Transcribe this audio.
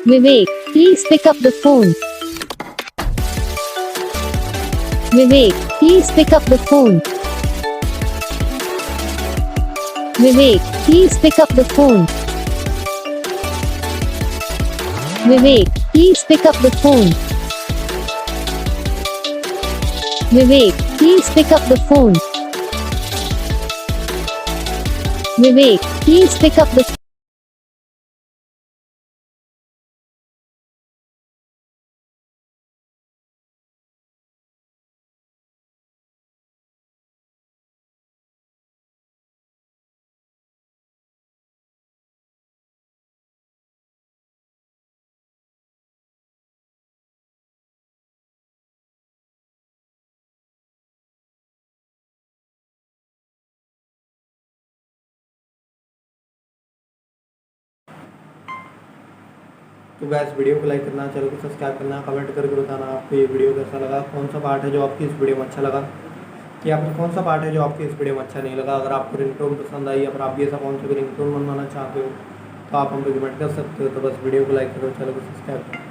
Vivek, please pick up the phone. Vivek, please pick up the phone. Vivek, please pick up the phone. Vivek, please pick up the phone. Vivek, please pick up the phone. Vivek, please pick up the तो gas video को like करना, channel को subscribe करना, comment करके बताना आपको ये video कैसा लगा, कौन सा पार्ट है जो आपकी इस वीडियो में अच्छा लगा, या फिर कौन सा पार्ट है जो आपकी इस वीडियो में अच्छा नहीं लगा। अगर आपको रिंगटोन पसंद आई या फिर आप भी ऐसा कौन सा भी रिंगटोन बनवाना चाहते हो तो आप हम पे कमेंट कर सकते हो। तो बस वीडियो को लाइक करो, चैनल को सब्सक्राइब करो।